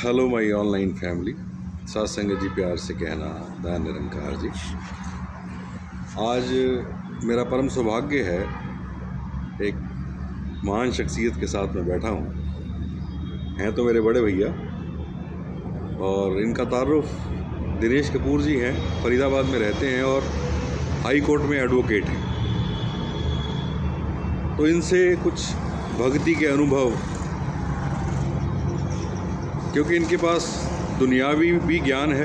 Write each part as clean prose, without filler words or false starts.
Hello my online family. सत्संग जी प्यार से कहना दयाल निरंकार जी। आज मेरा परम सौभाग्य है एक महान शख्सियत के साथ में बैठा हूँ। हैं तो मेरे बड़े भैया और इनका तारुफ दिनेश कपूर जी हैं, फरीदाबाद में रहते हैं और हाई कोर्ट में एडवोकेट हैं। तो इनसे कुछ भक्ति के अनुभव, क्योंकि इनके पास दुनियावी भी ज्ञान है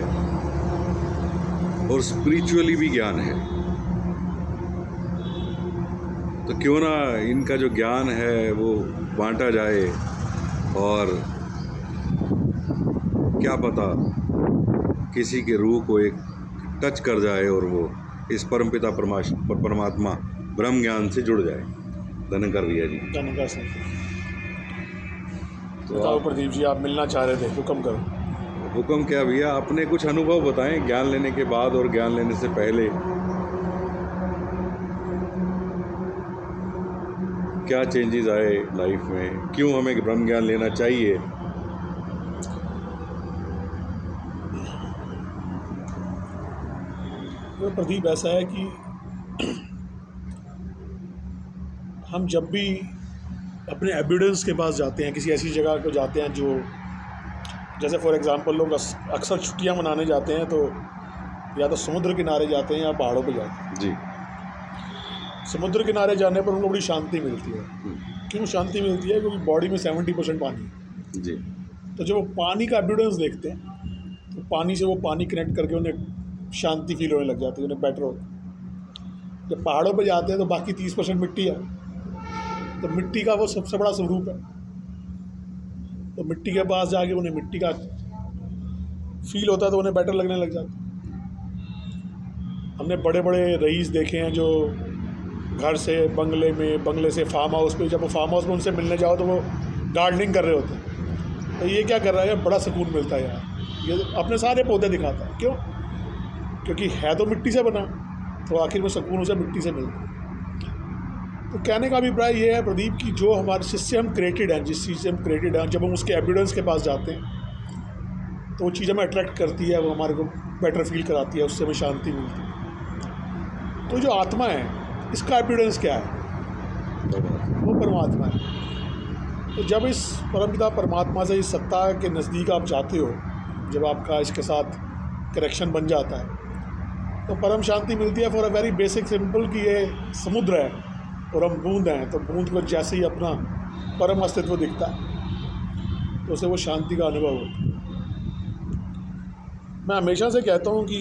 और स्पिरिचुअली भी ज्ञान है, तो क्यों ना इनका जो ज्ञान है वो बांटा जाए और क्या पता किसी के रूह को एक टच कर जाए और वो इस परमपिता परमात्मा ब्रह्म ज्ञान से जुड़ जाए। धन्यकार भैया जी। धन्यकार सर। तो बताओ प्रदीप जी, आप मिलना चाह रहे थे, हुक्म करो। हुक्म क्या भैया, अपने कुछ अनुभव बताएं ज्ञान लेने के बाद और ज्ञान लेने से पहले। क्या चेंजेस आए लाइफ में, क्यों हमें ब्रह्म ज्ञान लेना चाहिए? तो प्रदीप, ऐसा है कि हम जब भी अपने एविडेंस के पास जाते हैं, किसी ऐसी जगह को जाते हैं जो, जैसे फॉर एग्जांपल लोग अक्सर छुट्टियां मनाने जाते हैं तो या तो समुद्र किनारे जाते हैं या पहाड़ों पे जाते हैं जी। समुद्र किनारे जाने पर उनको बड़ी शांति मिलती है। क्यों शांति मिलती है? क्योंकि बॉडी में 70% पानी है। जी। तो जब वो पानी का एविडेंस देखते हैं तो पानी से वो पानी कनेक्ट करके उन्हें शांति फील होने लग जाती है, उन्हें बेटर होता है। जब पहाड़ों पे जाते हैं तो बाकी 30% मिट्टी है, तो मिट्टी का वो सबसे बड़ा स्वरूप है। तो मिट्टी के पास जाके उन्हें मिट्टी का फील होता है तो उन्हें बेटर लगने लग जाता है। हमने बड़े बड़े रईस देखे हैं जो घर से बंगले में, बंगले से फार्म हाउस पे, जब वो फार्म हाउस में उनसे मिलने जाओ तो वो गार्डनिंग कर रहे होते हैं। तो ये क्या कर रहा है? बड़ा सुकून मिलता है यार, ये अपने सारे पौधे दिखाता है। क्यों? क्योंकि है तो मिट्टी से बना, तो आखिर में सुकून उसे मिट्टी से मिलता है। तो कहने का अभिप्राय ये है प्रदीप कि जो हमारे जिससे हम क्रिएटेड हैं, जिस चीज़ से हम क्रिएटेड हैं, जब हम उसके एविडेंस के पास जाते हैं तो वो चीज़ हमें अट्रैक्ट करती है, वो हमारे को बेटर फील कराती है, उससे हमें शांति मिलती है। तो जो आत्मा है, इसका एविडेंस क्या है? वो परमात्मा है। तो जब इस परमपिता परमात्मा से, इस सत्ता के नज़दीक आप जाते हो, जब आपका इसके साथ कनेक्शन बन जाता है तो परम शांति मिलती है। For a very basic simple कि ये समुद्र है और हम बूंद हैं, तो बूंद को जैसे ही अपना परम अस्तित्व दिखता है तो उसे वो शांति का अनुभव होता है। मैं हमेशा से कहता हूँ कि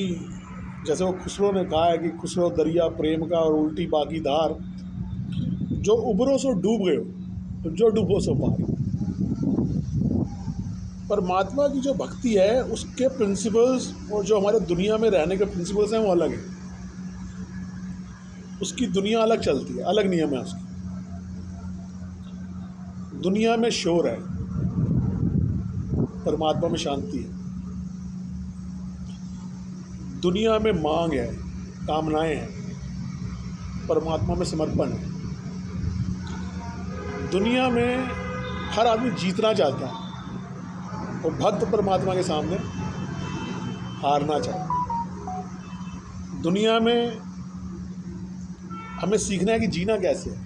जैसे वो खुसरो ने कहा है कि खुसरो दरिया प्रेम का और उल्टी बाकी धार, जो उबरो सो डूब गए हो, जो डूबो सो पार। परमात्मा की जो भक्ति है, उसके प्रिंसिपल्स और जो हमारे दुनिया में रहने के प्रिंसिपल्स हैं वो अलग हैं। उसकी दुनिया अलग चलती है, अलग नियम है उसकी। दुनिया में शोर है, परमात्मा में शांति है। दुनिया में मांग है, कामनाएं हैं, परमात्मा में समर्पण है। दुनिया में हर आदमी जीतना चाहता है और भक्त परमात्मा के सामने हारना चाहता है। दुनिया में हमें सीखना है कि जीना कैसे है,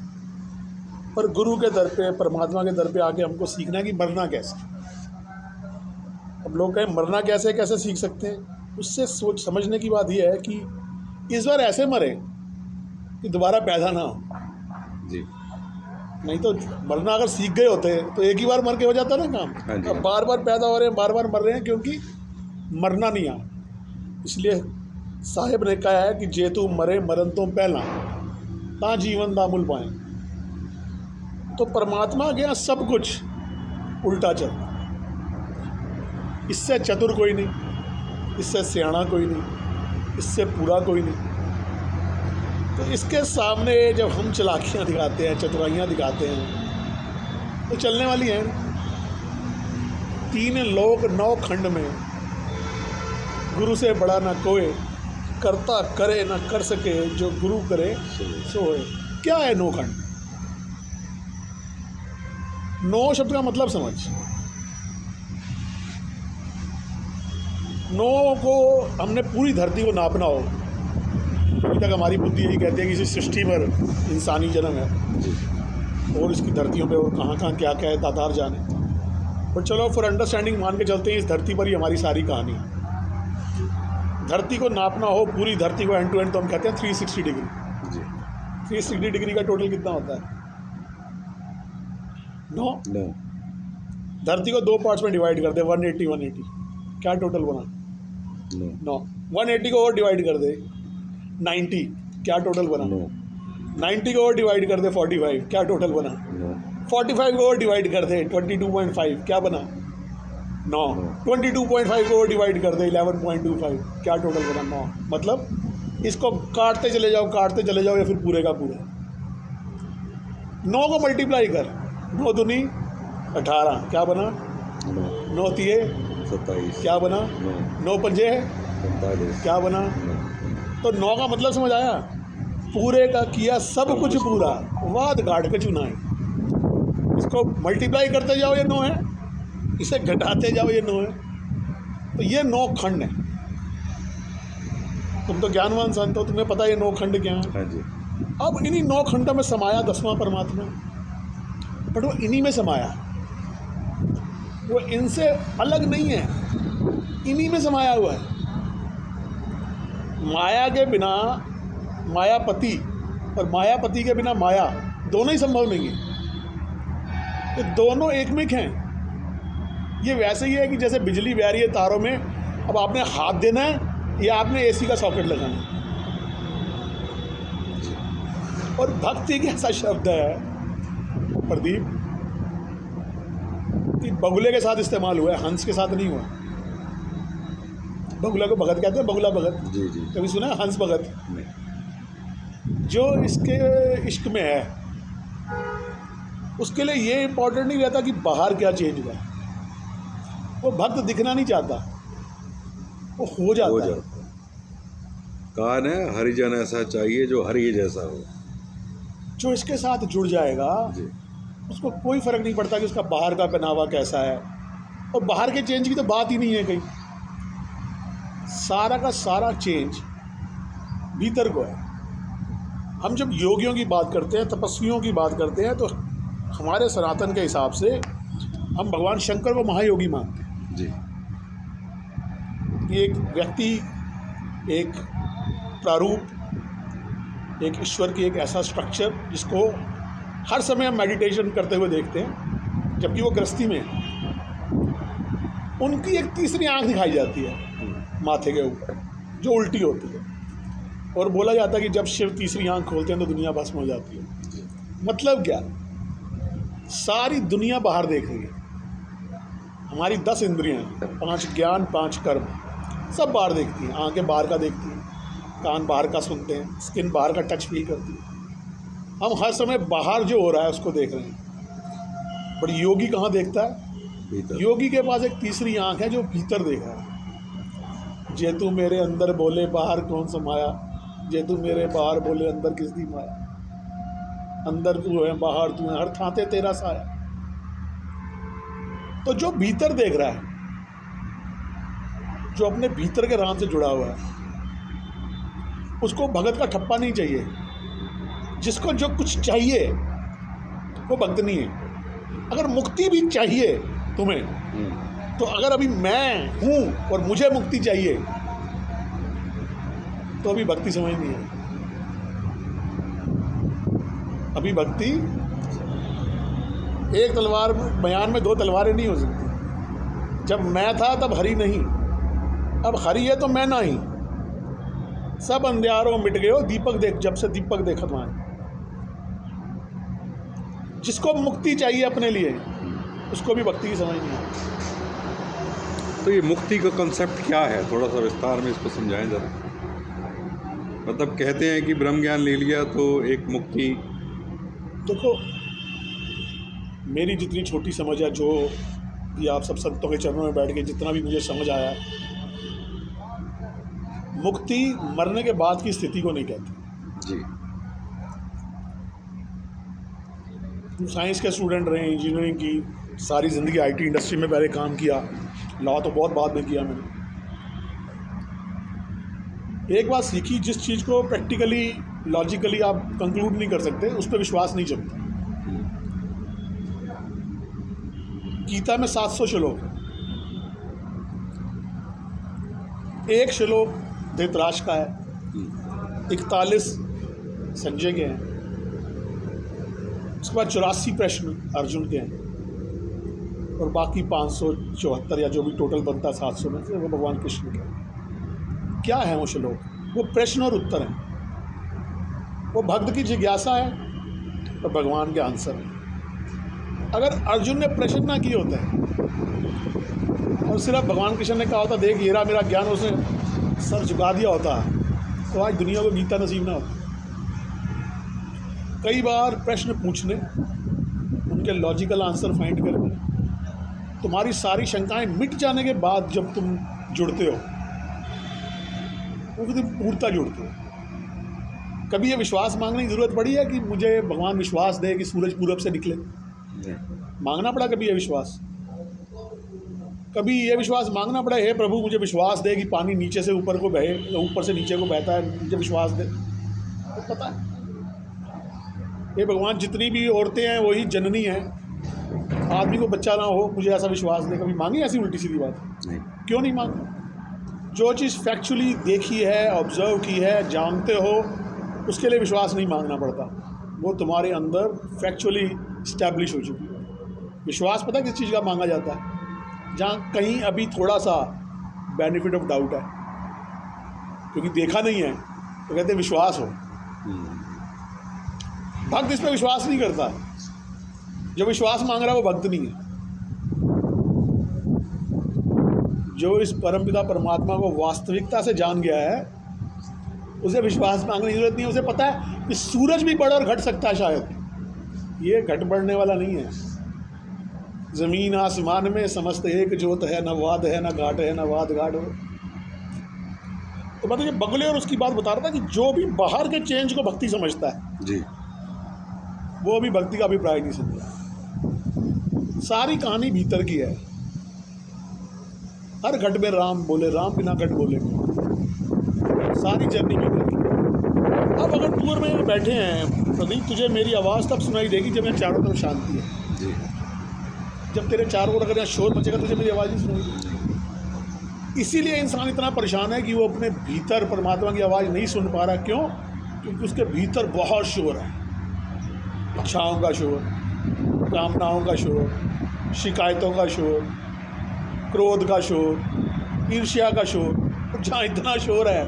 पर गुरु के दर पे, परमात्मा के दर पे आके हमको सीखना है कि मरना कैसे। अब लोग कहें मरना कैसे, कैसे सीख सकते हैं? उससे सोच समझने की बात यह है कि इस बार ऐसे मरे कि दोबारा पैदा ना हो जी। नहीं तो मरना अगर सीख गए होते तो एक ही बार मर के हो जाता ना काम। अब बार बार पैदा हो रहे हैं, बार बार मर रहे हैं, क्योंकि मरना नहीं आया। इसलिए साहिब ने कहा है कि जे तू मरे मरन तो पहला, ता जीवन दा मुल पाए। तो परमात्मा के यहाँ सब कुछ उल्टा चलता, इससे चतुर कोई नहीं, इससे सियाना कोई नहीं, इससे पूरा कोई नहीं। तो इसके सामने जब हम चालाकियाँ दिखाते हैं, चतुराइयाँ दिखाते हैं, तो चलने वाली हैं। 3 लोक 9 खंड में गुरु से बड़ा ना कोई, करता करे ना कर सके, जो गुरु करे सो होए। क्या है 9 खंड? 9 शब्द का मतलब समझ। 9 को हमने पूरी धरती को नापना हो, अभी तक हमारी बुद्धि यही कहती है कि इसी सृष्टि पर इंसानी जन्म है जी और इसकी धरतियों पे और कहाँ कहाँ क्या क्या है दातार जाने। पर चलो फॉर अंडरस्टैंडिंग मान के चलते हैं इस धरती पर ही हमारी सारी कहानी है। धरती को नापना हो, पूरी धरती को एंड टू एंड, तो हम कहते हैं 360 डिग्री। जी 360 डिग्री का टोटल कितना होता है? 9। 9 धरती को 2 पार्ट्स में डिवाइड कर दे, 180 180, क्या टोटल बना? 9 9। 180 को और डिवाइड कर दे 90, क्या टोटल बना? 9 90 को और डिवाइड कर दे 45, क्या टोटल बना? 9 45 को और डिवाइड कर दे 22.5, क्या बना? 9। 22.5 को और डिवाइड कर दे 11.25, क्या टोटल बना? 9। मतलब इसको काटते चले जाओ या फिर पूरे का पूरा। 9 को मल्टीप्लाई कर, 9 दूनी 18, क्या बना? 9 9 तिये 27 क्या बना? 9 9 पंजे 45 क्या बना? 9 तो 9 का मतलब समझ आया? पूरे का किया सब कुछ पूरा, वाद गाड़ के चुनाई। इसको मल्टीप्लाई करते जाओ ये 9 है, इसे घटाते जाओ ये 9 है, तो ये 9 खंड है। तुम तो ज्ञानवान संत हो, तुम्हें पता है ये 9 खंड क्या है। हाँ जी अब इन्हीं 9 खंडों में समाया 10वां परमात्मा, बट वो इन्हीं में समाया, वो इनसे अलग नहीं है, इन्हीं में समाया हुआ है। माया के बिना मायापति और मायापति के बिना माया दोनों ही संभव नहीं है। ये दोनों एकमिक हैं। ये वैसे ही है कि जैसे बिजली बह रही है तारों में, अब आपने हाथ देना है या आपने एसी का सॉकेट लगाना है। और भक्ति एक ऐसा शब्द है प्रदीप कि बगुले के साथ इस्तेमाल हुआ है, हंस के साथ नहीं हुआ। बगुला को भगत कहते हैं, बगुला भगत, जी जी कभी सुना है? हंस भगत। नहीं जो इसके इश्क में है उसके लिए ये इम्पोर्टेंट नहीं रहता कि बाहर क्या चेंज हुआ, वो भक्त दिखना नहीं चाहता, वो हो जाता है। कहा है हरिजन ऐसा चाहिए जो हरि जैसा हो। जो इसके साथ जुड़ जाएगा जी उसको कोई फ़र्क नहीं पड़ता कि उसका बाहर का पहनावा कैसा है, और बाहर के चेंज की तो बात ही नहीं है कहीं। सारा का सारा चेंज भीतर को है। हम जब योगियों की बात करते हैं, तपस्वियों की बात करते हैं, तो हमारे सनातन के हिसाब से हम भगवान शंकर को महायोगी मानते हैं। जी ये एक व्यक्ति, एक प्रारूप, एक ईश्वर की एक ऐसा स्ट्रक्चर जिसको हर समय हम मेडिटेशन करते हुए देखते हैं, जबकि वो गृहस्थी में है। उनकी एक तीसरी आंख दिखाई जाती है माथे के ऊपर, जो उल्टी होती है, और बोला जाता है कि जब शिव तीसरी आंख खोलते हैं तो दुनिया भस्म हो जाती है। मतलब क्या? सारी दुनिया बाहर देख रही है। हमारी 10 इंद्रियां हैं, 5 ज्ञान, 5 कर्म, सब बाहर देखती हैं। आंखें बाहर का देखती हैं, कान बाहर का सुनते हैं, स्किन बाहर का टच फील करती है। हम हर समय बाहर जो हो रहा है उसको देख रहे हैं, बट योगी कहाँ देखता है? भीतर। योगी के पास एक तीसरी आंख है जो भीतर देख रहा है। जे तू मेरे अंदर बोले बाहर कौन समाया, जे तू मेरे बाहर बोले अंदर किस दी माया। अंदर तू है, बाहर तू है, हर थाते तेरा साया। तो जो भीतर देख रहा है, जो अपने भीतर के राम से जुड़ा हुआ है, उसको भगत का ठप्पा नहीं चाहिए। जिसको जो कुछ चाहिए वो भक्त नहीं है। अगर मुक्ति भी चाहिए तुम्हें, तो अगर अभी मैं हूँ और मुझे मुक्ति चाहिए, तो अभी भक्ति समझ नहीं है। अभी भक्ति एक तलवार बयान में 2 तलवारें नहीं हो सकती। जब मैं था तब हरि नहीं, अब हरि है तो मैं नहीं। सब अंधियारों मिट गए हो, दीपक देख, जब से दीपक देखा तुम्हारे। जिसको मुक्ति चाहिए अपने लिए, उसको भी भक्ति की समझ नहीं आती। तो ये मुक्ति का कंसेप्ट क्या है, थोड़ा सा विस्तार में इसको समझाएं जरा। मतलब कहते हैं कि ब्रह्म ज्ञान ले लिया तो एक मुक्ति। देखो, मेरी जितनी छोटी समझ है, जो ये आप सब संतों के चरणों में बैठ के जितना भी मुझे समझ आया, मुक्ति मरने के बाद की स्थिति को नहीं कहती। जी साइंस के स्टूडेंट रहे, इंजीनियरिंग की, सारी ज़िंदगी आईटी इंडस्ट्री में पहले काम किया, लॉ तो बहुत बाद में किया मैंने। एक बात सीखी, जिस चीज़ को प्रैक्टिकली लॉजिकली आप कंक्लूड नहीं कर सकते उस पर विश्वास नहीं जमता। गीता में 700 श्लोक है। एक श्लोक धृतराष्ट्र का है, 41 संजय के हैं, उसके बाद 84 प्रश्न अर्जुन के हैं, और बाकी 574 या जो भी टोटल बनता है 700 में से वो भगवान कृष्ण के हैं। क्या है वो श्लोक? वो प्रश्न और उत्तर हैं, वो भक्त की जिज्ञासा है और भगवान के आंसर है। अगर अर्जुन ने प्रश्न ना किए होते और सिर्फ भगवान कृष्ण ने कहा होता देख ये रहा मेरा ज्ञान, उसने सर झुका दिया होता, तो आज दुनिया को गीता नसीब ना होता। कई बार प्रश्न पूछने, उनके लॉजिकल आंसर फाइंड करके, तुम्हारी सारी शंकाएं मिट जाने के बाद जब तुम जुड़ते हो, वो तुम पूर्णता जुड़ते हो। कभी ये विश्वास मांगने की ज़रूरत पड़ी है कि मुझे भगवान विश्वास दे कि सूरज पूरब से निकले? मांगना पड़ा कभी ये विश्वास? कभी ये विश्वास मांगना पड़ा, हे प्रभु मुझे विश्वास दे कि पानी नीचे से ऊपर को बहे, ऊपर से नीचे को बहता है, मुझे विश्वास दे? तो पता है हे भगवान जितनी भी औरतें हैं वही जननी हैं, आदमी को बच्चा ना हो, मुझे ऐसा विश्वास दे। कभी मांगी ऐसी उल्टी सीधी बात? नहीं। क्यों नहीं मांगी? जो चीज़ फैक्चुअली देखी है, ऑब्जर्व की है, जानते हो, उसके लिए विश्वास नहीं मांगना पड़ता, वो तुम्हारे अंदर फैक्चुअली इस्टेब्लिश हो चुकी है। विश्वास पता है किस चीज़ का मांगा जाता है? जहाँ कहीं अभी थोड़ा सा बेनिफिट ऑफ डाउट है, क्योंकि देखा नहीं है तो कहते विश्वास हो। भक्त इस पर विश्वास नहीं करता, जो विश्वास मांग रहा है वो भक्त नहीं है। जो इस परमपिता परमात्मा को वास्तविकता से जान गया है, उसे विश्वास मांगने की जरूरत नहीं है। उसे पता है कि सूरज भी बढ़ और घट सकता है, शायद ये घट बढ़ने वाला नहीं है। ज़मीन आसमान में समस्त एक जोत है, न वाद है न घाट है, न वाद घाट हो। तो मतलब ये बगले और उसकी बात बता रहा था कि जो भी बाहर के चेंज को भक्ति समझता है जी, वो अभी भक्ति का अभिप्राय नहीं समझा। सारी कहानी भीतर की है। हर घट में राम बोले, राम बिना घट बोले, सारी जर्नी भीतर की। अब अगर टूर में बैठे हैं प्रदीप, तुझे मेरी आवाज़ तब सुनाई देगी जब मेरे चारों तरफ शांति है। जी, जब तेरे चारों ओर अगर यहाँ शोर मचेगा तुझे मेरी आवाज़ नहीं सुनेगी। इसीलिए इंसान इतना परेशान है कि वो अपने भीतर परमात्मा की आवाज़ नहीं सुन पा रहा। क्यों? क्योंकि उसके भीतर बहुत शोर है। इच्छाओं का शोर, कामनाओं का शोर, शिकायतों का शोर, क्रोध का शोर, ईर्ष्या का शोर। जहाँ इतना शोर है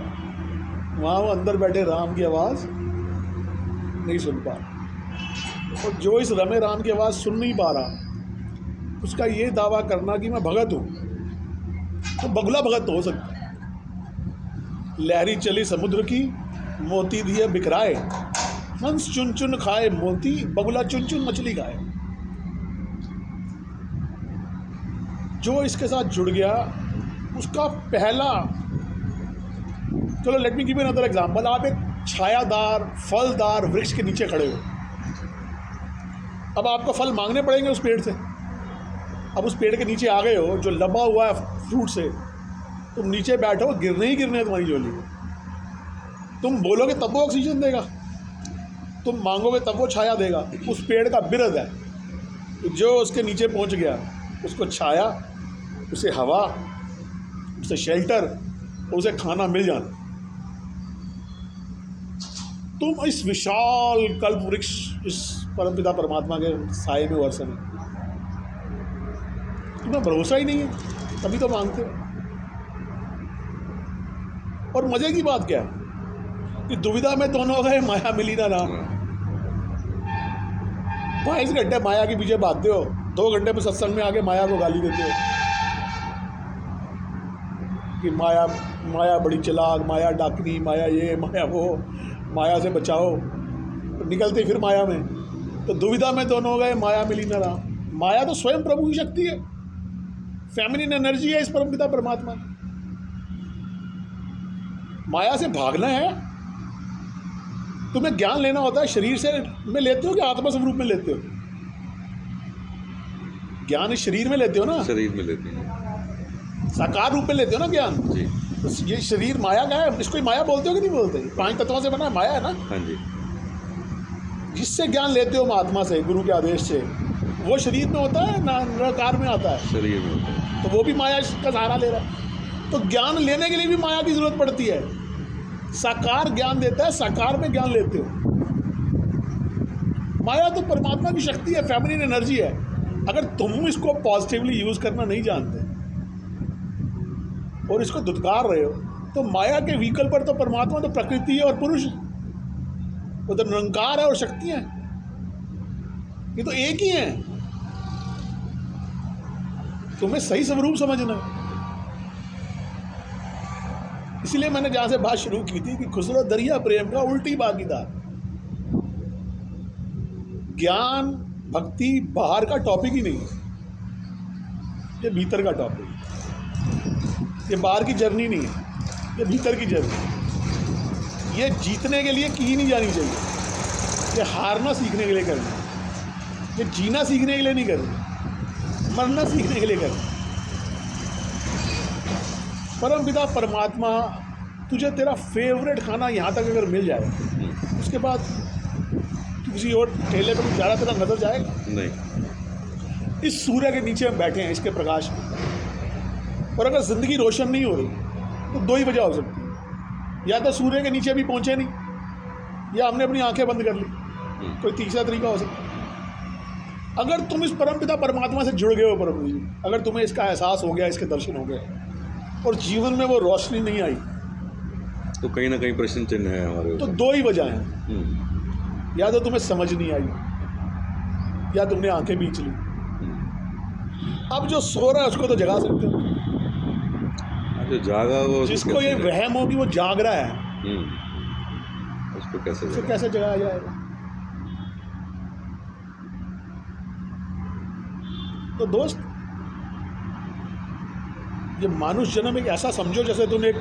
वहाँ वो अंदर बैठे राम की आवाज़ नहीं सुन पा रहा। और जो इस रमे राम की आवाज़ सुन नहीं पा रहा, उसका ये दावा करना कि मैं भगत हूँ, तो बगुला भगत तो हो सकता है। लहरी चली समुद्र की, मोती दिए बिखराए, हंस चुन चुन खाए मोती, बगुला चुन चुन मछली खाए। जो इसके साथ जुड़ गया उसका पहला, चलो let me give you another example. आप एक छायादार फलदार वृक्ष के नीचे खड़े हो, अब आपको फल मांगने पड़ेंगे उस पेड़ से। अब उस पेड़ के नीचे आ गए हो जो लबा हुआ है फ्रूट से, तुम नीचे बैठो, गिरने ही गिरने तुम्हारी झोली में। तुम बोलोगे तब वो ऑक्सीजन देगा, तुम मांगोगे तब वो छाया देगा। उस पेड़ का बिरद है, जो उसके नीचे पहुंच गया उसको छाया, उसे हवा, उसे शेल्टर, उसे खाना मिल जाना। तुम इस विशाल कल्प वृक्ष, इस परमपिता परमात्मा के साए में वर्षण है, तुम्हें भरोसा ही नहीं है, तभी तो मांगते हो। और मजे की बात क्या है कि दुविधा में दोनों हो गए, माया मिली ना राम। 22 घंटे माया के पीछे भागते हो, 2 घंटे में सत्संग में आके माया को गाली देते हो कि माया माया बड़ी चालाक, माया डाकनी, माया ये माया वो, माया से बचाओ। तो निकलते फिर माया में, तो दुविधा में दोनों हो गए, माया मिली ना राम। माया तो स्वयं प्रभु की शक्ति है, फेमिनिन एनर्जी है इस परमपिता परमात्मा। माया से भागना है, तुम्हें ज्ञान लेना होता है शरीर से में लेते हो कि आत्मा स्वरूप में लेते हो? ज्ञान इस शरीर में लेते हो ना, शरीर में लेते हैं। साकार रूप में लेते हो ना ज्ञान। जी, तो ये शरीर माया का है, इसको ही माया बोलते हो कि नहीं बोलते? 5 तत्वों से बना है, माया है ना। हाँ जी। जिससे ज्ञान लेते हो महात्मा से, गुरु के आदेश से, वो शरीर में होता है ना निराकार में आता है, शरीर में होता है। तो वो भी माया का सहारा ले रहा है। तो ज्ञान लेने के लिए भी माया की जरूरत पड़ती है। साकार ज्ञान देता है, साकार में ज्ञान लेते हो। माया तो परमात्मा की शक्ति है, फेमिनिन एनर्जी है। अगर तुम इसको पॉजिटिवली यूज करना नहीं जानते और इसको धुतकार रहे हो, तो माया के व्हीकल पर तो परमात्मा तो प्रकृति है और पुरुष है, वो तो निरंकार है और शक्ति है, ये तो एक ही है। तुम्हें सही स्वरूप समझना है। इसलिए मैंने जहां से बात शुरू की थी कि खुसरो दरिया प्रेम का उल्टी भागीदार। ज्ञान भक्ति बाहर का टॉपिक ही नहीं है, ये भीतर का टॉपिक है। ये बाहर की जर्नी नहीं है, ये भीतर की जर्नी। ये जीतने के लिए की नहीं जानी चाहिए, ये हारना सीखने के लिए करना है। ये जीना सीखने के लिए नहीं करना, मरना सीखने के लिए करना। परम पिता परमात्मा तुझे तेरा फेवरेट खाना यहाँ तक अगर मिल जाए, उसके बाद किसी और ठेले पर जा रहा, तेरा नजर जाएगा नहीं। इस सूर्य के नीचे हम बैठे हैं, इसके प्रकाश में, और अगर ज़िंदगी रोशन नहीं हो रही तो 2 ही वजह हो सकती है। या तो सूर्य के नीचे भी पहुँचे नहीं, या हमने अपनी आंखें बंद कर ली। कोई तीसरा तरीका हो सकता है। अगर तुम इस परमपिता परमात्मा से जुड़ गए हो प्रभु जी, अगर तुम्हें इसका एहसास हो गया, इसके दर्शन हो गए और जीवन में वो रोशनी नहीं आई, तो कहीं ना कहीं प्रश्न चिन्ह है हमारे तो ऊपर। 2 ही वजह हैं। या तो तुम्हें समझ नहीं आई, या तुमने आंखें बीच ली। अब जो सो रहा है उसको तो जगा सकते हो, जो जागा वो जिसको ये वहम हो कि वो जाग रहा है, उसको कैसे उसे जगाएं? कैसे जगाया जाएगा? तो दोस्त, ये मानुष जन्म एक ऐसा समझो जैसे तुम एक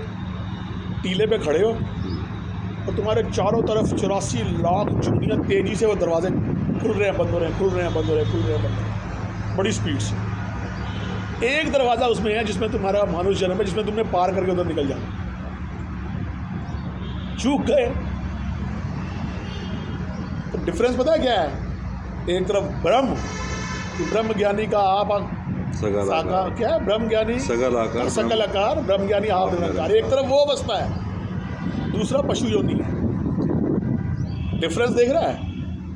टीले पे खड़े हो और तुम्हारे चारों तरफ 84 लाख चुनियाँ तेजी से वो दरवाजे खुल रहे हैं, बंद हो रहे हैं, खुल रहे हैं, बंद हो रहे हैं, खुल रहे हैं, बंद हो रहे हैं, बड़ी स्पीड से। एक दरवाज़ा उसमें है जिसमें तुम्हारा मानुष जन्म है, जिसमें तुमने पार करके उधर निकल जाना। चूक गए तो डिफरेंस पता है क्या है? एक तरफ ब्रह्म, ब्रह्म ज्ञानी का आप सकल आकार। क्या है? ब्रह्म ज्ञानी सकल आकार, सकल आकार, ब्रह्म ज्ञानी आप निरंकार। एक तरफ वो बसता है, दूसरा पशु योनि है। डिफरेंस देख रहा है?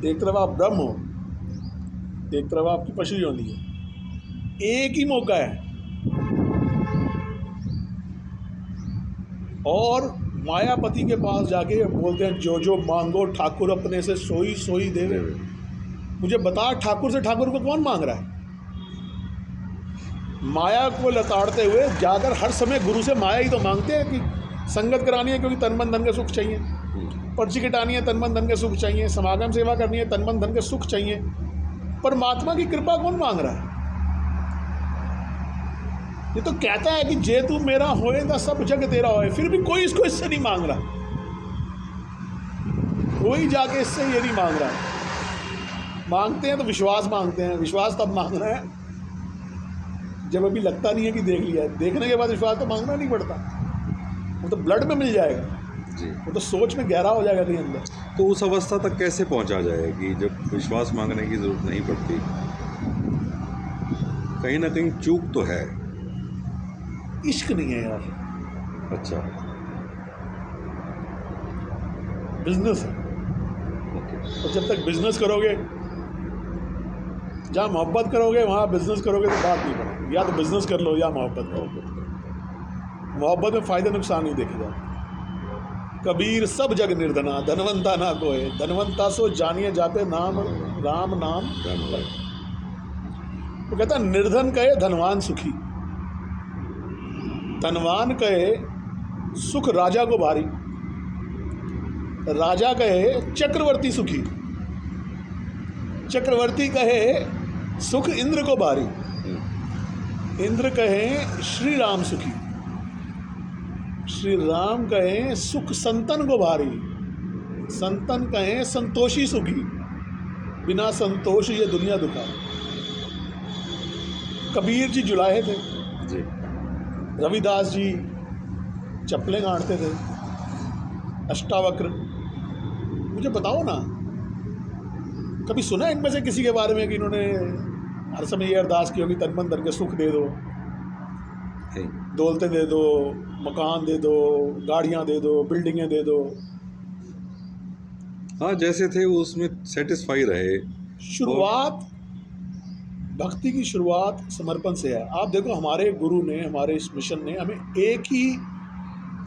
एक तरफ आप ब्रह्म हो, एक तरफ आपकी पशु योनि है। एक ही मौका है। और मायापति के पास जाके बोलते हैं, जो जो मांगो ठाकुर अपने से सोई सोई देवे। मुझे बता, ठाकुर से ठाकुर को कौन मांग रहा है? माया को लताड़ते हुए जाकर हर समय गुरु से माया ही तो मांगते हैं कि संगत करानी है क्योंकि तन मन धन के सुख चाहिए, पर्ची कटानी है तन मन धन के सुख चाहिए, समागम सेवा करनी है तन मन धन के सुख चाहिए। परमात्मा की कृपा कौन मांग रहा है? ये तो कहता है कि जे तू मेरा होएगा सब जग तेरा होए, फिर भी कोई इसको इससे नहीं मांग रहा। कोई जाके इससे ये नहीं मांग रहा है। मांगते हैं तो विश्वास मांगते हैं। विश्वास तब मांग रहे हैं जब अभी लगता नहीं है कि देख लिया है। देखने के बाद विश्वास तो मांगना नहीं पड़ता, वो तो ब्लड में मिल जाएगा जी। वो तो सोच में गहरा हो जाएगा कहीं अंदर। तो उस अवस्था तक कैसे पहुंचा जाए कि जब विश्वास मांगने की जरूरत नहीं पड़ती? कहीं ना कहीं चूक तो है। इश्क नहीं है यार, अच्छा, बिजनेस है। ओके। और जब तक बिजनेस करोगे, जहाँ मोहब्बत करोगे वहाँ बिजनेस करोगे तो बात नहीं पड़ेगी। या तो बिजनेस कर लो या मोहब्बत करो। मोहब्बत में फ़ायदे नुकसान नहीं देखे जाते। कबीर सब जग निर्धना, धनवंता ना कोय, धनवंता सो जानिए जाते नाम राम नाम। वो कहता निर्धन कहे धनवान सुखी, धनवान कहे सुख राजा को भारी, राजा कहे चक्रवर्ती सुखी, चक्रवर्ती कहे सुख इंद्र को भारी, इंद्र कहे श्री राम सुखी, श्री राम कहे सुख संतन को भारी, संतन कहे संतोषी सुखी, बिना संतोष ये दुनिया दुखा। कबीर जी जुलाहे थे जी। रविदास जी चप्पलें गांठते थे, अष्टावक्र। मुझे बताओ ना, कभी सुना इनमें से किसी के बारे में कि इन्होंने हर समय ये अरदास की होगी, तन मन धन के सुख दे दो, नहीं। दौलतें दे दो, मकान दे दो, गाड़ियाँ दे दो, बिल्डिंगें दे दो। हाँ, जैसे थे वो उसमें सेटिस्फाई रहे। शुरुआत, भक्ति की शुरुआत समर्पण से है। आप देखो, हमारे गुरु ने, हमारे इस मिशन ने हमें एक ही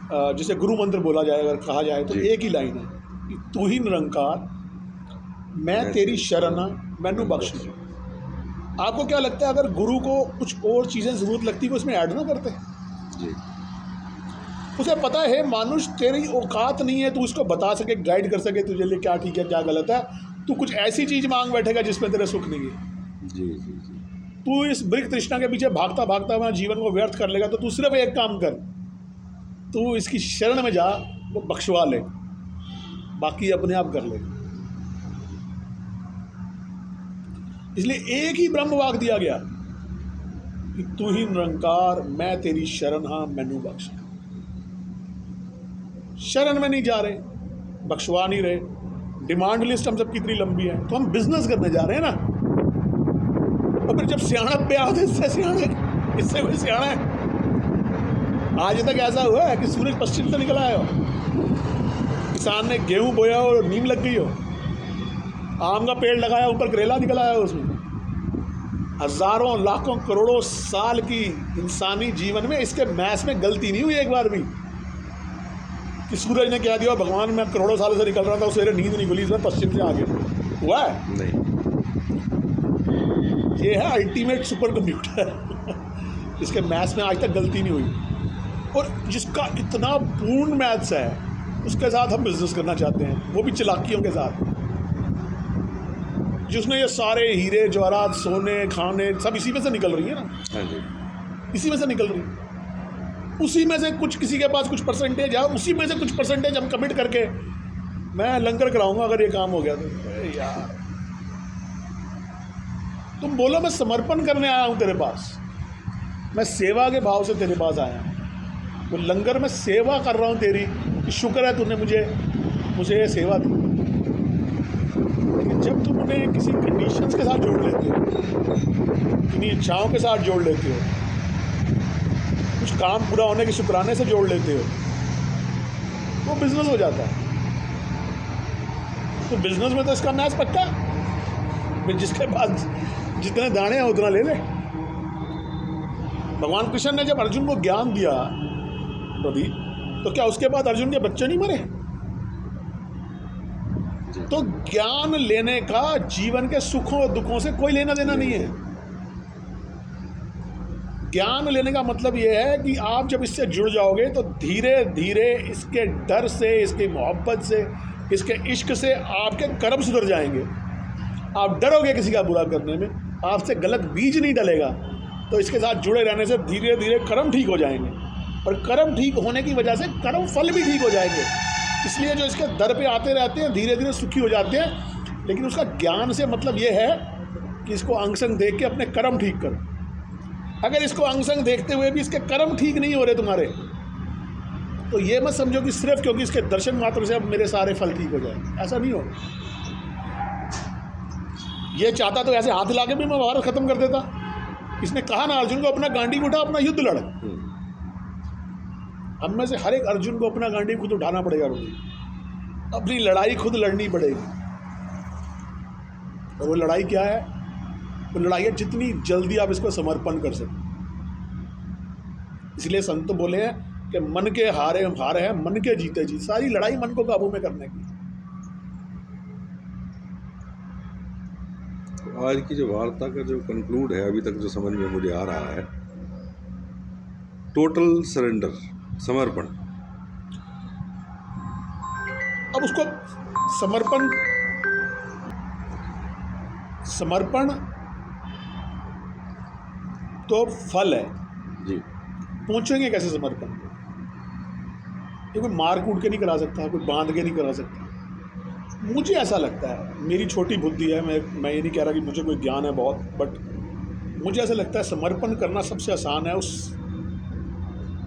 जैसे गुरु मंत्र बोला जाए, अगर कहा जाए तो जी। एक ही लाइन है कि तू ही निरंकार, मैं तेरी शरण मैनू बख्श। आपको क्या लगता है, अगर गुरु को कुछ और चीज़ें ज़रूरत लगती, वो इसमें ऐड ना करते? जी। उसे पता है मानुष तेरी औकात नहीं है, तू उसको बता सके, गाइड कर सके तुझे लिए क्या ठीक है क्या गलत है। तू कुछ ऐसी चीज़ मांग बैठेगा जिसमें तेरा सुख नहीं है। जी जी जी। तू इस ब्रिक तृष्णा के पीछे भागता भागता अपना जीवन को व्यर्थ कर लेगा। तो तू सिर्फ एक काम कर, तू इसकी शरण में जा, वो बख्शवा ले, बाकी अपने आप कर ले। इसलिए एक ही ब्रह्म वाक दिया गया कि तू ही निरंकार, मैं तेरी शरण हाँ मैनू बख्श। शरण में नहीं जा रहे, बख्शवा नहीं रहे। डिमांड लिस्ट हम सब कितनी लंबी है, तो हम बिजनेस करने जा रहे हैं ना। और फिर जब सियाणप पे आओ तो इससे सियाणा, इससे कोई सियाणा है? आज तक ऐसा हुआ है कि सूरज पश्चिम से निकल आया हो, किसान ने गेहूं बोया और नीम लग गई हो, आम का पेड़ लगाया, ऊपर करेला निकल आया हो, उसमें हजारों लाखों करोड़ों साल की इंसानी जीवन में इसके मैथ्स में गलती नहीं हुई एक बार भी कि सूरज ने कह दिया भगवान मैं करोड़ों सालों से निकल रहा था, उसे नींद नहीं खुली, इसमें पश्चिम से आ गया। हुआ है? नहीं। ये है अल्टीमेट सुपर कंप्यूटर। इसके मैथ्स में आज तक गलती नहीं हुई। और जिसका इतना पूर्ण मैथ्स है, उसके साथ हम बिजनेस करना चाहते हैं, वो भी चालाकियों के साथ। जिसने ये सारे हीरे जवाहरात सोने खाने सब इसी में से निकल रही है ना। हाँ जी। इसी में से निकल रही है। उसी में से कुछ, किसी के पास कुछ परसेंटेज है, उसी में से कुछ परसेंटेज हम कमिट करके मैं लंगर कराऊंगा अगर ये काम हो गया तो। अरे यार, तुम बोलो मैं समर्पण करने आया हूँ तेरे पास, मैं सेवा के भाव से तेरे पास आया हूँ, वो लंगर में सेवा कर रहा हूँ तेरी, कि शुक्र है तूने मुझे ये सेवा दी। लेकिन जब तुम उन्हें किसी कंडीशंस के साथ जोड़ लेते हो, किन्हीं इच्छाओं के साथ जोड़ लेते हो, कुछ काम पूरा होने के शुक्राने से जोड़ लेते हो, वो बिजनेस हो जाता है। तो बिजनेस में तो इसका मैच पक्का, फिर जिसके पास जितने दाने हैं उतना ले ले। भगवान कृष्ण ने जब अर्जुन को ज्ञान दिया रवि, तो क्या उसके बाद अर्जुन के बच्चे नहीं मरे? तो ज्ञान लेने का जीवन के सुखों और दुखों से कोई लेना देना नहीं है। ज्ञान लेने का मतलब यह है कि आप जब इससे जुड़ जाओगे तो धीरे धीरे इसके डर से, इसकी मोहब्बत से, इसके इश्क से आपके कर्म सुधर जाएंगे। आप डरोगे किसी का बुरा करने में, आपसे गलत बीज नहीं डलेगा। तो इसके साथ जुड़े रहने से धीरे धीरे कर्म ठीक हो जाएंगे, और कर्म ठीक होने की वजह से कर्म फल भी ठीक हो जाएंगे। इसलिए जो इसके दर पे आते रहते हैं धीरे धीरे सुखी हो जाते हैं। लेकिन उसका ज्ञान से मतलब ये है कि इसको अंग संग देख के अपने कर्म ठीक करो। अगर इसको अंग संग देखते हुए भी इसके कर्म ठीक नहीं हो रहे तुम्हारे, तो ये मत समझो कि सिर्फ क्योंकि इसके दर्शन मात्र से अब मेरे सारे फल ठीक हो जाए, ऐसा नहीं होगा। ये चाहता तो ऐसे हाथ लाके भी मैं भारत खत्म कर देता। इसने कहा ना अर्जुन को, अपना गांडी उठा, अपना युद्ध लड़। हम में से हर एक अर्जुन को अपना गांडी खुद उठाना पड़ेगा, अपनी लड़ाई खुद लड़नी पड़ेगी। और वो लड़ाई क्या है? वो लड़ाई है जितनी जल्दी आप इसको समर्पण कर सकें। इसलिए संत बोले हैं कि मन के हारे हैं, मन के जीते जीत। सारी लड़ाई मन को काबू में करने की। तो आज की जो वार्ता का जो कंक्लूड है, अभी तक जो समझ में मुझे आ रहा है, टोटल सरेंडर, समर्पण। अब उसको समर्पण तो फल है जी। पूछेंगे कैसे समर्पण? ये कोई मार कूट के नहीं करा सकता, कोई बांध के नहीं करा सकता। मुझे ऐसा लगता है, मेरी छोटी बुद्धि है, मैं ये नहीं कह रहा कि मुझे कोई ज्ञान है बहुत, बट मुझे ऐसा लगता है समर्पण करना सबसे आसान है उस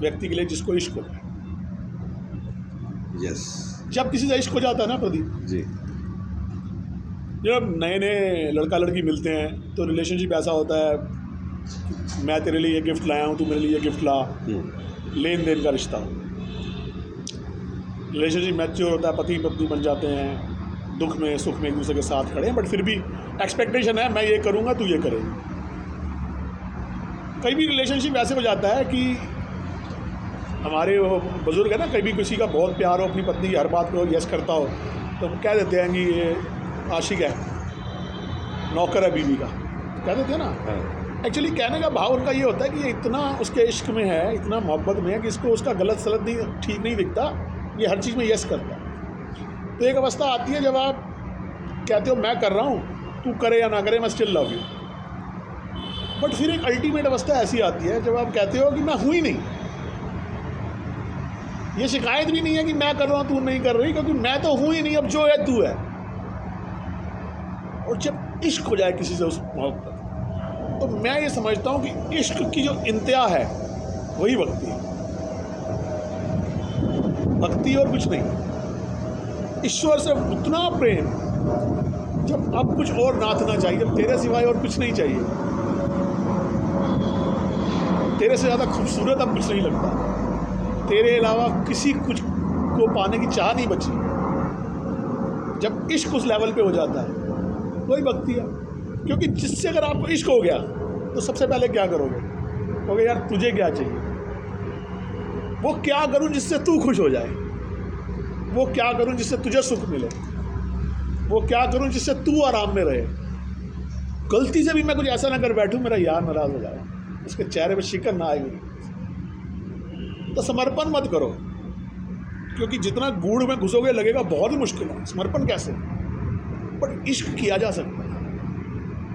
व्यक्ति के लिए जिसको इश्क होता है। यस जब किसी से इश्क हो जाता है ना प्रदीप, जी। जब नए नए लड़का लड़की मिलते हैं तो रिलेशनशिप ऐसा होता है, मैं तेरे लिए ये गिफ्ट लाया हूँ, तू मेरे लिए ये गिफ्ट ला, लेन देन का रिश्ता। रिलेशनशिप मैच्योर होता है, पति पत्नी बन जाते हैं, दुख में सुख में एक दूसरे के साथ खड़े हैं, बट फिर भी एक्सपेक्टेशन है मैं ये करूँगा तू ये करेगी। कई भी रिलेशनशिप ऐसे हो जाता है कि हमारे वो बुजुर्ग है ना, कभी किसी का बहुत प्यार हो अपनी पत्नी की हर बात को यस करता हो तो कह देते हैं कि ये आशिक है, नौकर है बीवी का, कह देते हैं ना। एक्चुअली कहने का भाव उनका ये होता है कि ये इतना उसके इश्क में है, इतना मोहब्बत में है कि इसको उसका गलत सलत नहीं, ठीक नहीं दिखता, ये हर चीज़ में यस करता है। तो एक अवस्था आती है जब आप कहते हो मैं कर रहा हूँ, तू करे या ना करे, मैं स्टिल लव यू। बट फिर एक अल्टीमेट अवस्था ऐसी आती है जब आप कहते हो कि मैं हूँ ही नहीं, ये शिकायत भी नहीं है कि मैं कर रहा हूँ तू नहीं कर रही, क्योंकि मैं तो हूँ ही नहीं, अब जो है तू है। और जब इश्क हो जाए किसी से उस मोहब्बत, तो मैं ये समझता हूँ कि इश्क की जो इंतहा है वही भक्ति है। भक्ति और कुछ नहीं। ईश्वर से उतना प्रेम जब अब कुछ और नातना चाहिए, जब तेरे सिवाय और कुछ नहीं चाहिए, तेरे से ज़्यादा खूबसूरत अब कुछ नहीं लगता, तेरे अलावा किसी कुछ को पाने की चाह नहीं बची। जब इश्क उस लेवल पे हो जाता है वही भक्ति है। क्योंकि जिससे अगर आपको इश्क हो गया तो सबसे पहले क्या करोगे, कहोगे यार तुझे क्या चाहिए, वो क्या करूं जिससे तू खुश हो जाए, वो क्या करूं जिससे तुझे सुख मिले, वो क्या करूं जिससे तू आराम में रहे। गलती से भी मैं कुछ ऐसा ना कर बैठूं मेरा यार नाराज हो जाए, उसके चेहरे पे शिकन ना आएगी। तो समर्पण मत करो, क्योंकि जितना गूढ़ में घुसोगे लगेगा बहुत ही मुश्किल है। समर्पण कैसे, बट इश्क किया जा सकता है।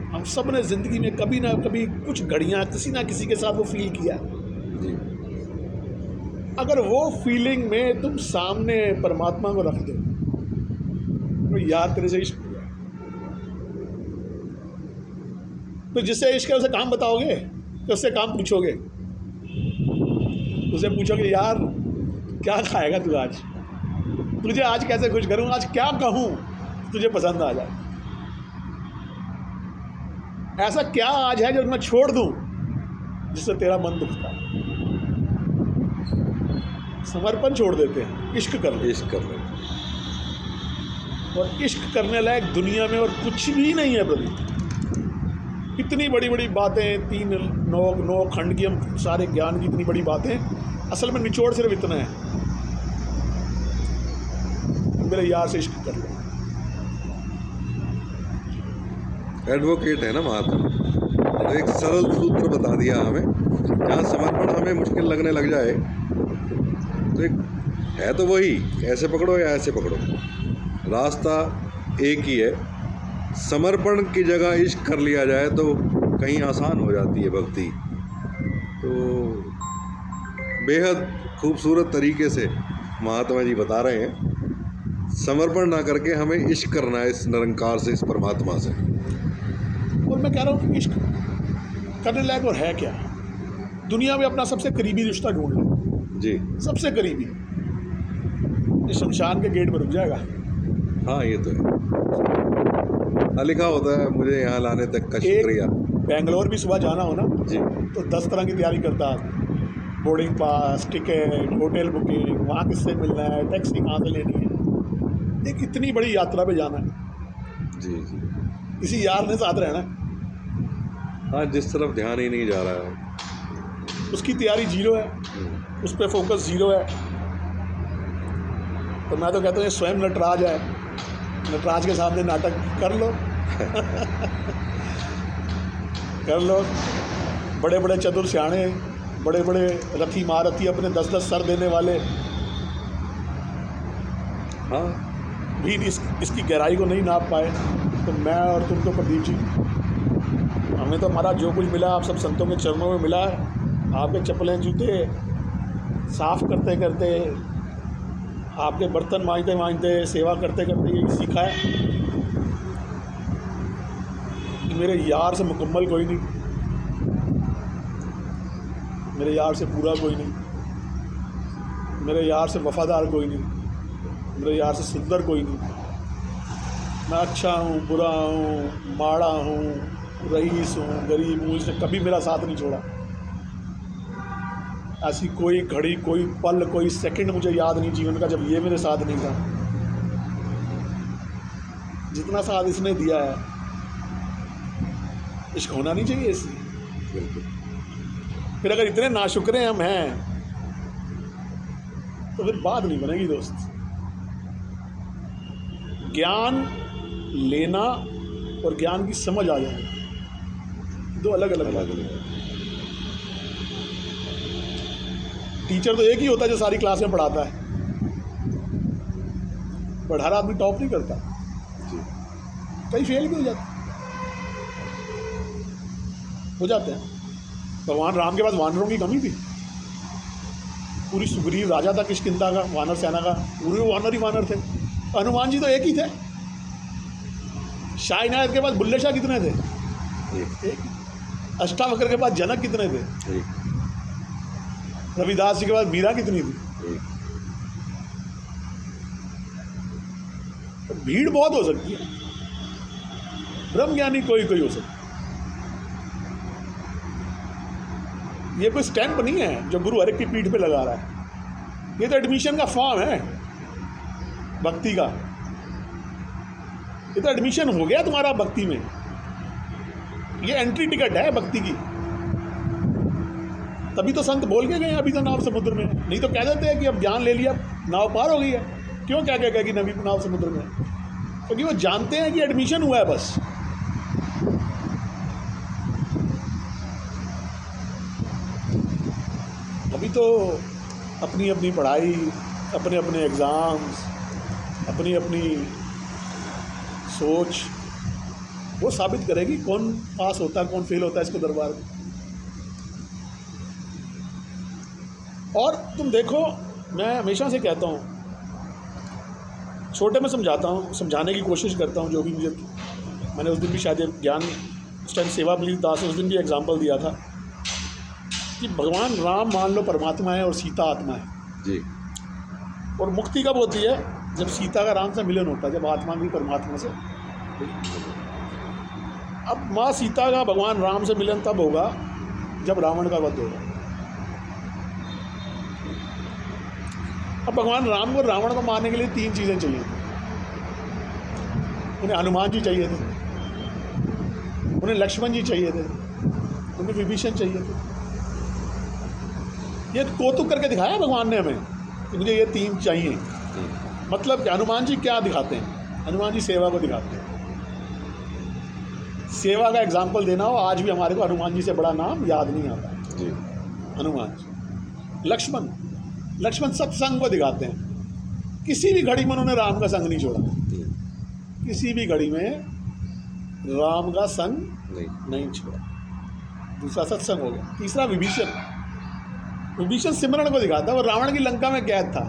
हम सब ने ज़िंदगी में कभी ना कभी कुछ घड़ियाँ किसी ना किसी के साथ वो फील किया। अगर वो फीलिंग में तुम सामने परमात्मा को रख दो तो यार तेरे से इश्क हुआ, तो जिससे इश्क है उसे काम बताओगे, तो उससे काम पूछोगे, उसे पूछोगे यार क्या खाएगा तू आज, तुझे आज कैसे खुश करूँ, आज क्या कहूँ तुझे पसंद आ जाए, ऐसा क्या आज है जो मैं छोड़ दूँ जिससे तेरा मन दुखता है। समर्पण छोड़ देते हैं, इश्क कर ले, इश्क कर ले। और इश्क करने लायक दुनिया में और कुछ भी नहीं है प्रदीप। इतनी बड़ी बड़ी बातें, 9 खंड की हम सारे ज्ञान की इतनी बड़ी बातें, असल में निचोड़ सिर्फ इतना है, मेरे यार से इश्क कर लो। एडवोकेट है ना महात्मा, तो एक सरल सूत्र बता दिया हमें, जहाँ समर्पण हमें मुश्किल लगने लग जाए तो एक है तो वही, ऐसे पकड़ो या ऐसे पकड़ो, रास्ता एक ही है। समर्पण की जगह इश्क कर लिया जाए तो कहीं आसान हो जाती है भक्ति। तो बेहद खूबसूरत तरीके से महात्मा जी बता रहे हैं, समर्पण ना करके हमें इश्क करना है इस निरंकार से, इस परमात्मा से। और मैं कह रहा हूँ कि इश्क करने लायक और है क्या, दुनिया में अपना सबसे करीबी रिश्ता ढूंढ लो जी, सबसे करीबी, इस शमशान के गेट पर रुक जाएगा। हाँ ये तो है, लिखा होता है मुझे यहाँ लाने तक का शुक्रिया। बेंगलोर भी सुबह जाना हो ना जी, तो 10 तरह की तैयारी करता है, boarding pass, ticket, hotel booking, वहाँ किससे मिलना है, टैक्सी कहाँ से लेनी है, एक इतनी बड़ी यात्रा पे जाना है, जी जी, किसी यार ने साथ रहना है, हाँ जिस तरफ ध्यान ही नहीं जा रहा है उसकी तैयारी जीरो है, उस पर फोकस जीरो है। तो मैं तो कहता हूँ ये स्वयं नटराज है, नटराज के सामने नाटक कर लो कर लो। बड़े बड़े चतुर सियाणे, बड़े बड़े रथी महारथी, अपने 10-10 सर देने वाले हाँ भी इसकी गहराई को नहीं नाप पाए। तो मैं और तुम तो प्रदीप जी, हमें तो हमारा जो कुछ मिला आप सब संतों के चरणों में मिला है। आपके चप्पलें जूते साफ करते करते, आपके बर्तन मांजते मांजते, सेवा करते करते यही सीखा है कि मेरे यार से मुकम्मल कोई नहीं, मेरे यार से पूरा कोई नहीं, मेरे यार से वफ़ादार कोई नहीं, मेरे यार से सुंदर कोई नहीं। मैं अच्छा हूँ, बुरा हूँ, माड़ा हूँ, रईस हूँ, गरीब हूँ, इसने कभी मेरा साथ नहीं छोड़ा। ऐसी कोई घड़ी, कोई पल, कोई सेकंड मुझे याद नहीं जीवन का जब ये मेरे साथ नहीं था। जितना साथ इसने दिया है, इश्क होना नहीं चाहिए इसलिए। बिल्कुल। फिर अगर इतने नाशुक्रे हम हैं तो फिर बात नहीं बनेगी दोस्त। ज्ञान लेना और ज्ञान की समझ आ जाए, दो अलग अलग बात है। टीचर तो एक ही होता है जो सारी क्लास में पढ़ाता है, पर हर आदमी टॉप नहीं करता, जी। कई फेल भी हो जाते हैं। भगवान राम के पास वानरों की कमी थी? पूरी सुग्रीव राजा था किष्किंधा का, वानर सेना का, पूरे वानर ही वानर थे। हनुमान जी तो एक ही थे। शाह इनायत के पास बुल्ले शाह कितने थे? एक। अष्टावक्र के पास जनक कितने थे? एक। रविदास जी के पास मीरा कितनी थी? एक। तो भीड़ बहुत हो सकती है, ब्रह्म ज्ञानी कोई कोई हो सकता है। ये कोई स्टैंप नहीं है जो गुरु हर एक की पीठ पे लगा रहा है। ये तो एडमिशन का फॉर्म है भक्ति का। ये तो एडमिशन हो गया तुम्हारा भक्ति में, ये एंट्री टिकट है भक्ति की। तभी तो संत बोल के गए अभी तो नाव समुद्र में, नहीं तो कह देते हैं कि अब ज्ञान ले लिया, नाव पार हो गई है। क्यों क्या कह कि नबी नाव समुद्र में? क्योंकि वो जानते हैं कि एडमिशन हुआ है बस। अभी तो अपनी अपनी पढ़ाई, अपने अपने एग्ज़ाम्स, अपनी अपनी सोच वो साबित करेगी कौन पास होता है कौन फेल होता है इसको दरबार में। और तुम देखो, मैं हमेशा से कहता हूँ, छोटे में समझाता हूँ, समझाने की कोशिश करता हूँ जो भी मुझे। मैंने उस दिन भी शायद ज्ञान उस टाइम सेवा मिली दास, उस दिन भी एग्जाम्पल दिया था कि भगवान राम मान लो परमात्मा है और सीता आत्मा है जी। और मुक्ति कब होती है? जब सीता का राम से मिलन होता है, जब आत्मा भी परमात्मा से। अब माँ सीता का भगवान राम से मिलन तब होगा जब रावण का वध होगा। अब भगवान राम को रावण को मारने के लिए 3 चीज़ें चाहिए थी। उन्हें हनुमान जी चाहिए थे, उन्हें लक्ष्मण जी चाहिए थे, उन्हें विभीषण चाहिए थे। ये कौतुक करके दिखाया भगवान ने हमें कि मुझे ये 3 चाहिए। मतलब कि हनुमान जी क्या दिखाते हैं? हनुमान जी सेवा को दिखाते हैं। सेवा का एग्जाम्पल देना हो, आज भी हमारे को हनुमान जी से बड़ा नाम याद नहीं आता जी। हनुमान जी। लक्ष्मण सत्संग को दिखाते हैं। किसी भी घड़ी में उन्होंने राम का संग नहीं छोड़ा, किसी भी घड़ी में राम का संग नहीं छोड़ा। दूसरा सत्संग हो गया। तीसरा विभीषण सिमरन को दिखाता है। वो रावण की लंका में कैद था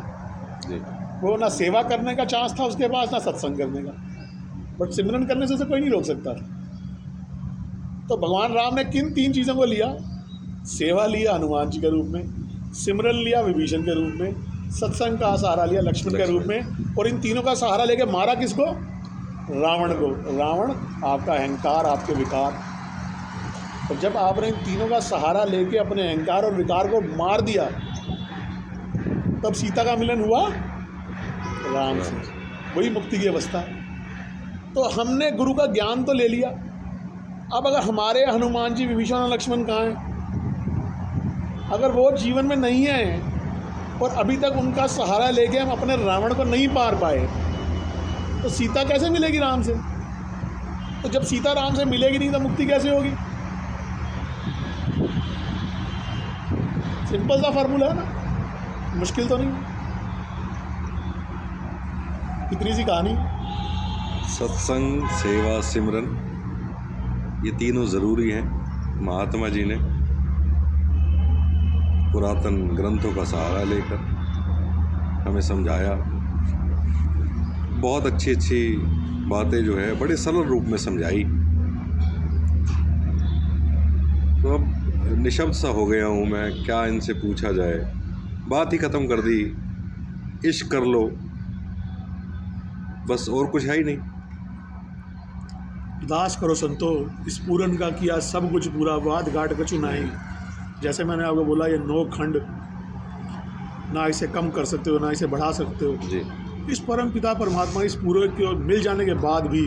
जी। वो ना सेवा करने का चांस था उसके पास, ना सत्संग करने का, बट सिमरन करने से उसे कोई नहीं रोक सकता था। तो भगवान राम ने किन 3 चीज़ों को लिया? सेवा लिया हनुमान जी के रूप में, सिमरन लिया विभीषण के रूप में, सत्संग का सहारा लिया लक्ष्मण के रूप में। और इन तीनों का सहारा लेके मारा किसको? रावण को। रावण आपका अहंकार, आपके विकार। और जब आपने इन तीनों का सहारा लेके अपने अहंकार और विकार को मार दिया, तब सीता का मिलन हुआ राम से। वही मुक्ति की अवस्था है। तो हमने गुरु का ज्ञान तो ले लिया। अब अगर हमारे हनुमान जी, विभीषण और लक्ष्मण कहाँ हैं? अगर वो जीवन में नहीं है और अभी तक उनका सहारा लेके हम अपने रावण को नहीं पार पाए, तो सीता कैसे मिलेगी राम से? तो जब सीता राम से मिलेगी नहीं तो मुक्ति कैसे होगी? सिंपल सा फार्मूला है ना, मुश्किल तो नहीं। इतनी सी कहानी। सत्संग, सेवा, सिमरन, ये तीनों ज़रूरी हैं। महात्मा जी ने पुरातन ग्रंथों का सहारा लेकर हमें समझाया। बहुत अच्छी अच्छी बातें जो है बड़े सरल रूप में समझाई। तो अब निशब्द सा हो गया हूँ मैं, क्या इनसे पूछा जाए। बात ही ख़त्म कर दी। इश्क कर लो, बस और कुछ है ही नहीं। दास करो संतो, इस पूरन का किया सब कुछ पूरा, वाद घाट कछु नहीं। जैसे मैंने आपको बोला, ये 9 खंड, ना इसे कम कर सकते हो ना इसे बढ़ा सकते हो। जी इस परम पिता परमात्मा, इस पूरे के मिल जाने के बाद भी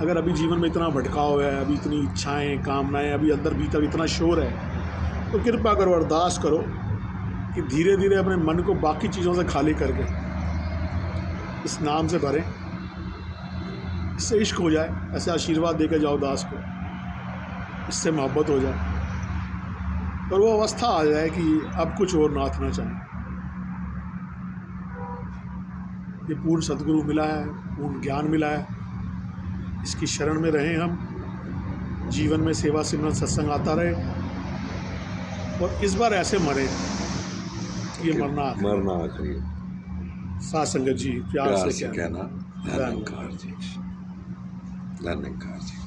अगर अभी जीवन में इतना भटकाव है, अभी इतनी इच्छाएं कामनाएं, अभी अंदर भीतर इतना शोर है, तो कृपा करो, अरदास करो कि धीरे धीरे अपने मन को बाकी चीज़ों से खाली करके इस नाम से भरें, इससे इश्क हो जाए। ऐसे आशीर्वाद दे के जाओ दास को, इससे मोहब्बत हो जाए और वो अवस्था आ जाए कि अब कुछ और नाथ ना चाहें। ये पूर्ण सद्गुरु मिला है, पूर्ण ज्ञान मिला है, इसकी शरण में रहें हम, जीवन में सेवा सिमरन सत्संग आता रहे और इस बार ऐसे मरे कि ये मरना चाहिए। साथ संगत जी प्यार से कहना कहना। धन्यकार जी।